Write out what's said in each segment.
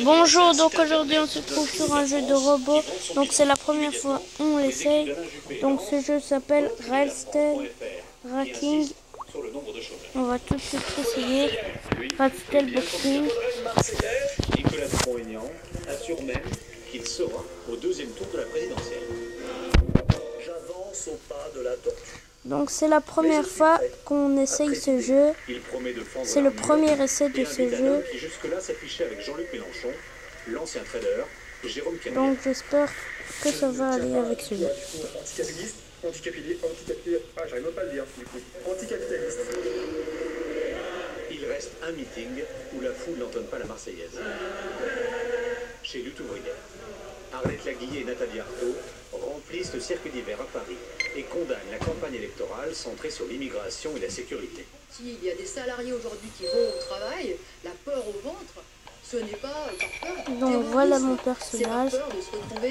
Bonjour, donc aujourd'hui on se trouve sur un jeu de robot, donc c'est la première fois on l'essaye. Donc ce jeu s'appelle Railstel Racking. On va tout de suite essayer. Railstel Boxing. Nicolas Dupont-Aignan assure même qu'il sera au deuxième tour de la présidentielle. J'avance au pas de la tortue. Donc c'est la première fois qu'on essaye ce jeu. C'est le premier essai de ce jeu. Qui jusque-là s'affichait avec Jean-Luc Mélenchon, l'ancien trader, Jérôme Kerry. Donc j'espère que ça va aller avec ce jeu. Anticapitaliste, j'arrive même pas à le dire du coup. Anticapitaliste. Il reste un meeting où la foule n'entonne pas la Marseillaise. Chez Lutte ouvrière, Arlette Laguillet et Nathalie Arthaud remplissent le cirque d'hiver à Paris et condamnent la campagne électorale centrée sur l'immigration et la sécurité. S'il y a des salariés aujourd'hui qui vont au travail, la peur au ventre, ce n'est pas par peur. Donc voilà mon personnage.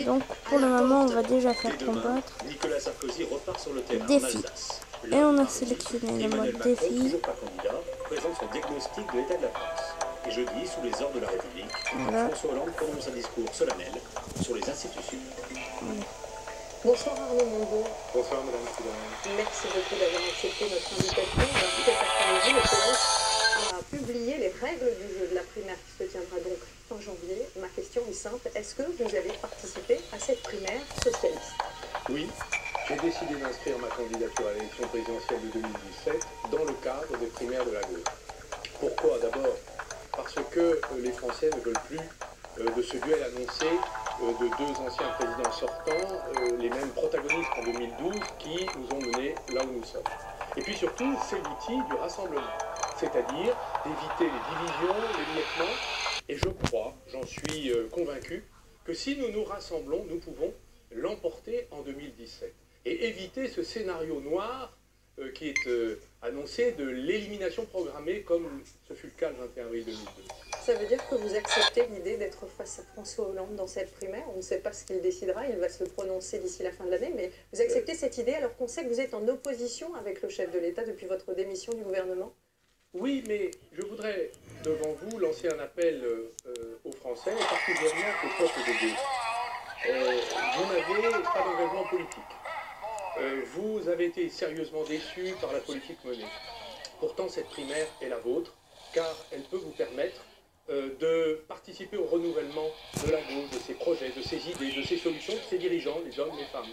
Donc pour le moment on va déjà faire combattre. Nicolas Sarkozy repart sur le terrain Défi. en Alsace. Et on a sélectionné le mode défi. Toujours pas candidat, présente son diagnostic de l'état de la France. Et jeudi, sous les ordres de la République, Voilà. François Hollande prononce un discours solennel sur les institutions. Voilà. Bonsoir Arnaud Mongeau. Bonsoir Madame Soudan. Merci beaucoup d'avoir accepté notre invitation. Cet après-midi, le PS a publié les règles du jeu de la primaire qui se tiendra donc fin janvier. Ma question est simple. Est-ce que vous avez participé à cette primaire socialiste? Oui, j'ai décidé d'inscrire ma candidature à l'élection présidentielle de 2017 dans le cadre des primaires de la gauche. Pourquoi? D'abord, parce que les Français ne veulent plus de ce duel annoncé de deux anciens présidents sortants, les mêmes protagonistes en 2012 qui nous ont menés là où nous sommes. Et puis surtout, c'est l'outil du rassemblement, c'est-à-dire d'éviter les divisions, l'émiettement. Et je crois, j'en suis convaincu, que si nous nous rassemblons, nous pouvons l'emporter en 2017 et éviter ce scénario noir qui est annoncé de l'élimination programmée comme ce fut le cas le 21 avril 2002. Ça veut dire que vous acceptez l'idée d'être face à François Hollande dans cette primaire? On ne sait pas ce qu'il décidera, il va se prononcer d'ici la fin de l'année, mais vous acceptez cette idée alors qu'on sait que vous êtes en opposition avec le chef de l'État depuis votre démission du gouvernement? Oui, mais je voudrais devant vous lancer un appel aux Français, et particulièrement au peuple de gauche. Vous n'avez pas d'engagement politique. Vous avez été sérieusement déçus par la politique menée. Pourtant, cette primaire est la vôtre, car elle peut vous permettre de participer au renouvellement de la gauche, de ses projets, de ses idées, de ses solutions, de ses dirigeants, les hommes, les femmes.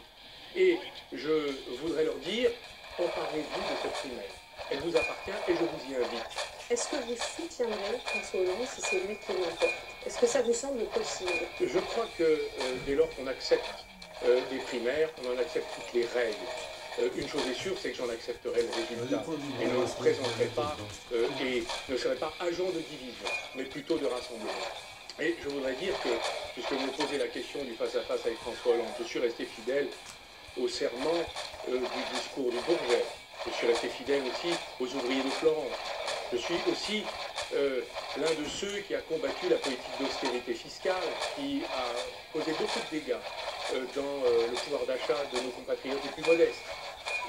Et je voudrais leur dire, emparez-vous de cette primaire. Elle vous appartient et je vous y invite. Est-ce que vous soutiendrez François Hollande si c'est lui qui l'emporte? Est-ce que ça vous semble possible? Je crois que dès lors qu'on accepte des primaires, on en accepte toutes les règles. Une chose est sûre, c'est que j'en accepterai le résultat et ne me présenterai pas et ne serai pas agent de division, mais plutôt de rassemblement. Et je voudrais dire que, puisque vous me posez la question du face-à-face avec François Hollande, je suis resté fidèle au serment du discours du Bourget. Je suis resté fidèle aussi aux ouvriers de Florence. Je suis aussi l'un de ceux qui a combattu la politique d'austérité fiscale, qui a causé beaucoup de dégâts dans le pouvoir d'achat de nos compatriotes les plus modestes.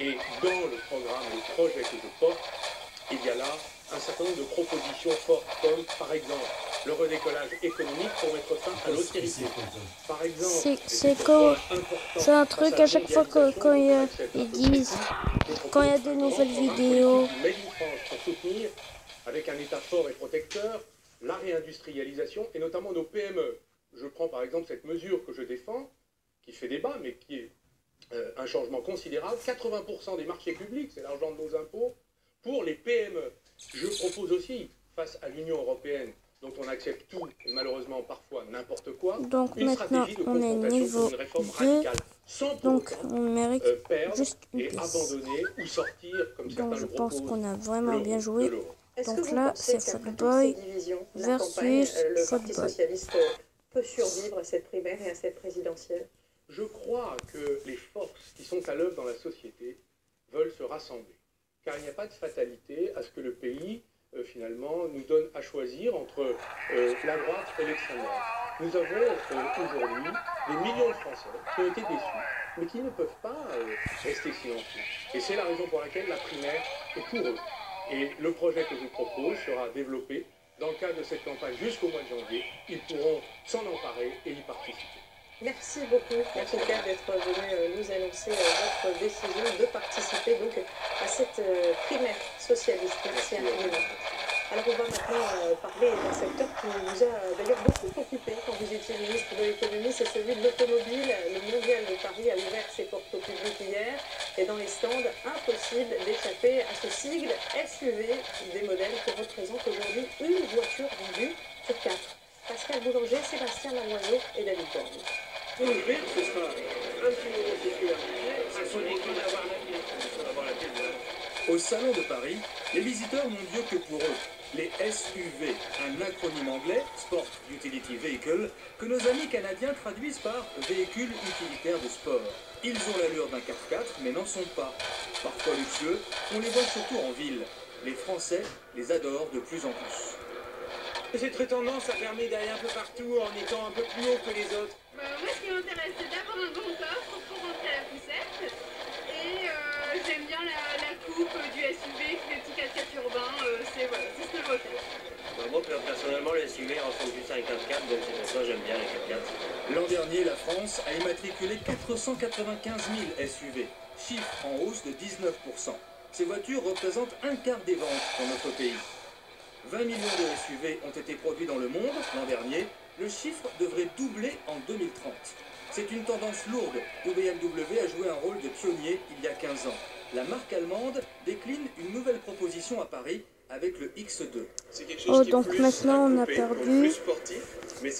Et dans le programme, le projet que je porte, il y a là un certain nombre de propositions fortes, comme par exemple le redécollage économique pour mettre fin à l'austérité. Par exemple, c'est un truc à chaque fois quand ils disent, quand il y a de nouvelles vidéos. Made in France pour soutenir, avec un État fort et protecteur, la réindustrialisation et notamment nos PME. Je prends par exemple cette mesure que je défends, qui fait débat, mais qui est un changement considérable. 80% des marchés publics, c'est l'argent de nos impôts, pour les PME. Je propose aussi, face à l'Union européenne, dont on accepte tout, et malheureusement parfois n'importe quoi, Donc une maintenant stratégie de on est confrontation niveau pour une réforme 2, radicale, sans pour donc autant on mérite perdre juste une et pièce. abandonner ou sortir, comme certains Donc je le pense proposent, qu'on a vraiment bien joué. Est-ce Donc que vous là, pensez c'est qu'après Footboy toutes ces divisions, la versus campagne, le Parti Footboy. socialiste peut survivre à cette primaire et à cette présidentielle? Je crois que les forces qui sont à l'œuvre dans la société veulent se rassembler. Car il n'y a pas de fatalité à ce que le pays, finalement, nous donne à choisir entre la droite et l'extrême droite. Nous avons aujourd'hui des millions de Français qui ont été déçus, mais qui ne peuvent pas rester silencieux. Et c'est la raison pour laquelle la primaire est pour eux. Et le projet que je vous propose sera développé dans le cadre de cette campagne jusqu'au mois de janvier, ils pourront s'en emparer et y participer. Merci beaucoup, en tout cas, d'être venu nous annoncer votre décision de participer donc à cette primaire socialiste. Merci infiniment. Alors on va maintenant parler d'un secteur qui vous a d'ailleurs beaucoup occupé quand vous étiez ministre de l'économie, c'est celui de l'automobile. Le Mondial de Paris a ouvert ses portes au public hier et dans les stands, impossible d'échapper à ce sigle SUV, des modèles qui représentent aujourd'hui une voiture vendue sur 4. Pascal Boulanger, Sébastien Lamoiseau et David Borne. Pour ouvrir, ce sera un petit moment sécularisé, à son écran d'avoir la pièce. Au Salon de Paris, les visiteurs n'ont Dieu que pour eux. Les SUV, un acronyme anglais, Sport Utility Vehicle, que nos amis canadiens traduisent par véhicule utilitaire de sport. Ils ont l'allure d'un 4x4, mais n'en sont pas. Parfois luxueux, on les voit surtout en ville. Les Français les adorent de plus en plus. Cette très tendance, ça permet d'aller un peu partout en étant un peu plus haut que les autres. Moi, ce qui m'intéresse, c'est d'avoir un bon coffre pour rentrer à la poussette. Et j'aime bien la coupe du SUV, les petits 4x4 urbains. C'est ce que je recherche. Moi, personnellement, les SUV ressemblent plus à un 4x4, donc c'est pour ça que j'aime bien les 4x4. L'an dernier, la France a immatriculé 495 000 SUV, chiffre en hausse de 19%. Ces voitures représentent un quart des ventes dans notre pays. 20 millions de SUV ont été produits dans le monde l'an dernier. Le chiffre devrait doubler en 2030. C'est une tendance lourde où BMW a joué un rôle de pionnier il y a 15 ans. La marque allemande décline une nouvelle proposition à Paris avec le X2. Oh, donc maintenant on a perdu.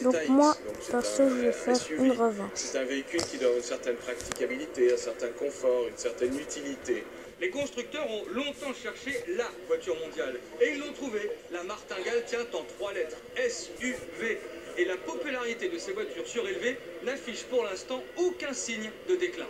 Donc moi, perso, je vais faire une revanche. C'est un véhicule qui donne une certaine praticabilité, un certain confort, une certaine utilité. Les constructeurs ont longtemps cherché la voiture mondiale. Et ils l'ont trouvée. La martingale tient en 3 lettres. SUV. Et la popularité de ces voitures surélevées n'affiche pour l'instant aucun signe de déclin.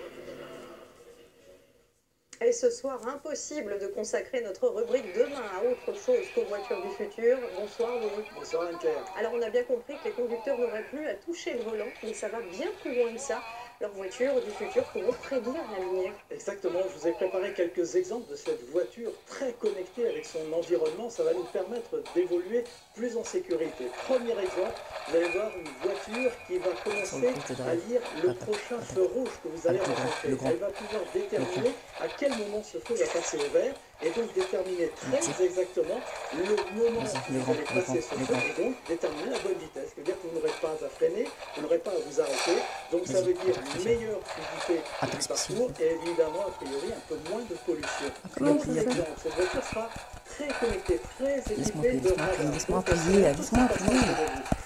Et ce soir, impossible de consacrer notre rubrique demain à autre chose qu'aux voitures du futur. Bonsoir Louis. Bonsoir Anne-Claire. Alors on a bien compris que les conducteurs n'auraient plus à toucher le volant, mais ça va bien plus loin que ça. Leurs voitures du futur pourront prédire l'avenir. Exactement, je vous ai préparé quelques exemples de cette voiture très connectée avec son environnement. Ça va nous permettre d'évoluer plus en sécurité. Premier exemple, vous allez voir une voiture qui va commencer à lire le prochain feu rouge que vous allez rencontrer. Elle va pouvoir déterminer à quel moment ce feu va passer au vert et donc déterminer très exactement le moment où vous allez passer ce feu et donc déterminer la bonne vitesse. C'est-à-dire que vous n'aurez pas à freiner, vous n'aurez pas à vous arrêter. Donc ça veut dire une meilleure fluidité du parcours et évidemment, a priori, un peu moins de pollution. Donc, cette voiture sera très connectée, très équipée de radars. Laisse-moi appuyer, laisse-moi appuyer.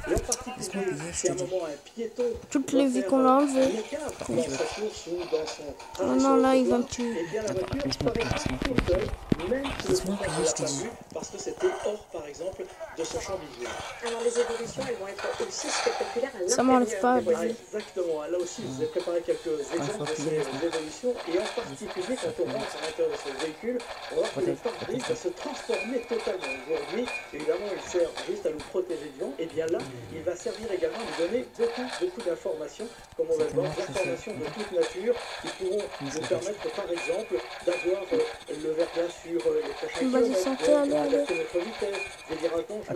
Et en particulier, si à un moment un piéton toutes les vies qu'on a enlevées. dans sa course ou dans son Oh non, là, il va me tuer. eh bien la voiture s'arrêtera tout seul, même si le piéton ne l'a pas vu, parce que c'était hors, par exemple, de son champ visuel. Alors les évolutions, elles vont être aussi spectaculaires à l'intérieur. Ça m'enlève pas. Exactement, là aussi, je vous ai préparé quelques exemples de ces évolutions, et en particulier, quand on rentre à l'intérieur de ce véhicule, on va voir que le pare-brise va se transformer totalement. Aujourd'hui, évidemment, il sert juste à nous protéger du vent, et bien là, il va servir également à nous donner beaucoup d'informations, comme on va le voir, d'informations de toute nature, qui pourront nous permettre, par exemple, d'avoir le verglas sur les prochains kilomètres, d'adapter notre vitesse, des dirageants, tout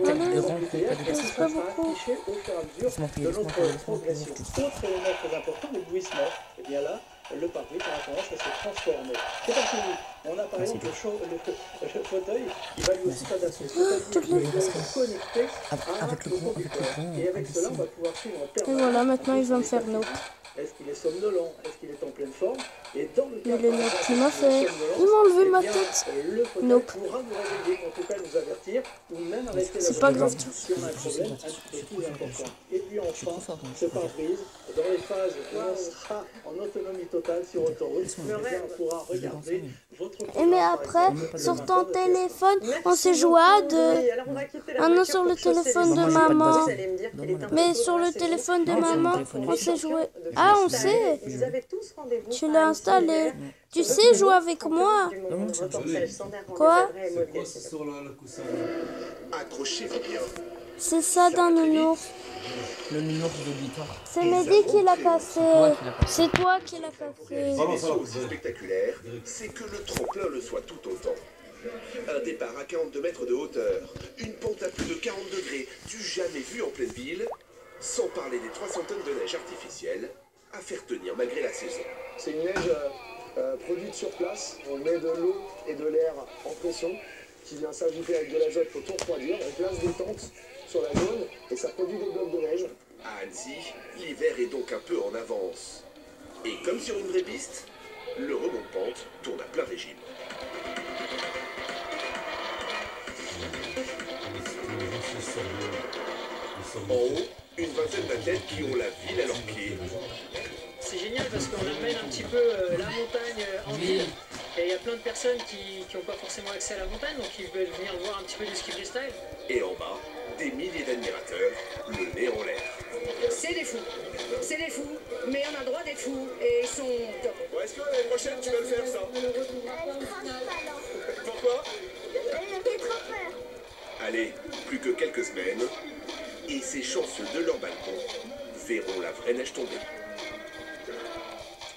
ça sera affiché au fur et à mesure de notre progression. Autre élément très important, l'éblouissement. Et bien là, le pare-brise aura tendance à se transformer. C'est pas fini. On a par exemple le fauteuil qui va lui aussi s'adapter. C'est-à-dire qu'il va connecter avec le conducteur. Et avec cela, on va pouvoir suivre en permanence. Et voilà, maintenant il va me faire note. Est-ce qu'il est somnolent? Est-ce qu'il est en pleine forme? Et dans le cas les notes qu'il m'a fait, il m'a enlevé ma tête. Le fauteuil pourra nous réveiller, en tout cas nous avertir, ou même arrêter la c'est pas grave. si on a un problème un petit peu plus important. Et puis enfin, ce pare-brise, dans les phases où on sera en autonomie totale sur autoroute, on pourra regarder votre Et mais après, sur ton téléphone, on s'est joué à deux. Ah non, sur le téléphone de maman. Mais sur le téléphone de maman, on s'est joué. Ah, on sait. Tu l'as installé. Tu sais jouer avec moi. Quoi? Accrochez-vous bien. C'est ça d'un nounours. Le nounours de Victor. C'est Mehdi qui l'a cassé. C'est toi qui l'as cassé. C'est aussi spectaculaire, c'est que le tremplin le soit tout autant. Un départ à 42 mètres de hauteur, une pente à plus de 40 degrés, du jamais vu en pleine ville, sans parler des 300 tonnes de neige artificielle à faire tenir malgré la saison. C'est une neige produite sur place. On met de l'eau et de l'air en pression qui vient s'ajouter avec de l'azote pour tout refroidir. On place des tentes sur la zone et ça produit des blocs de neige. À Annecy, l'hiver est donc un peu en avance. Et comme sur une vraie piste, le rebond de pente tourne à plein régime. En haut, une vingtaine d'athlètes qui ont la ville à leurs pieds. C'est génial parce qu'on amène un petit peu la montagne en ville. Et il y a plein de personnes qui n'ont pas forcément accès à la montagne, donc ils veulent venir voir un petit peu du ski freestyle. Et en bas, des milliers d'admirateurs, le nez en l'air. C'est des fous, mais on a le droit d'être fous et ils sont top. Bon, est-ce que l'année prochaine tu vas le faire ça? Pourquoi? J'ai trop peur. Allez, plus que quelques semaines, et ces chanceux de leur balcon verront la vraie neige tomber.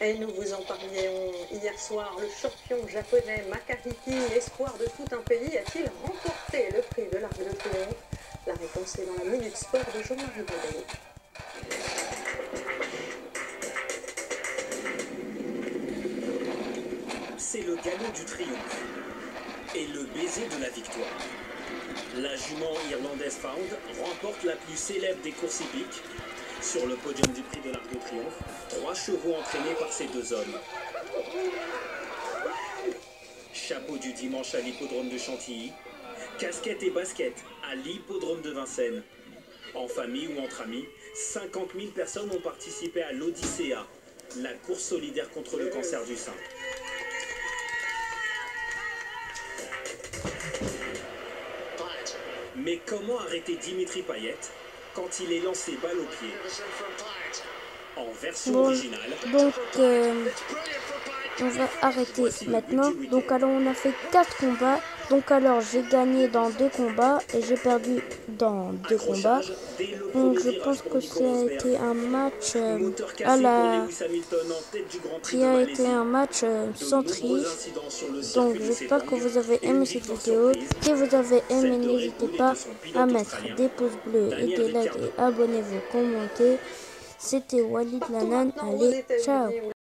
Et nous vous en parlions hier soir, le champion japonais Makahiki, espoir de tout un pays, a-t-il remporté le prix de l'Arc de Triomphe? La réponse est dans la Minute Sport de Jean-Marie Baudet. C'est le galop du triomphe et le baiser de la victoire. La jument irlandaise Found remporte la plus célèbre des courses hippiques. Sur le podium du prix de l'Arc de Triomphe, 3 chevaux entraînés par ces 2 hommes. Chapeau du dimanche à l'hippodrome de Chantilly, casquette et basket à l'hippodrome de Vincennes. En famille ou entre amis, 50 000 personnes ont participé à l'Odyssea, la course solidaire contre le cancer du sein. Mais comment arrêter Dimitri Payet quand il est lancé balle au pied? En version originale. Donc, on va arrêter maintenant. Donc, alors, on a fait 4 combats. Donc, alors, j'ai gagné dans 2 combats et j'ai perdu dans 2 combats. Donc, je pense que ça a été un match qui a été un match sans triche. Donc, j'espère que vous avez aimé cette vidéo. Si vous avez aimé, n'hésitez pas à mettre des pouces bleus et des likes et abonnez-vous, commentez. C'était Walid Lanan. Allez, ciao.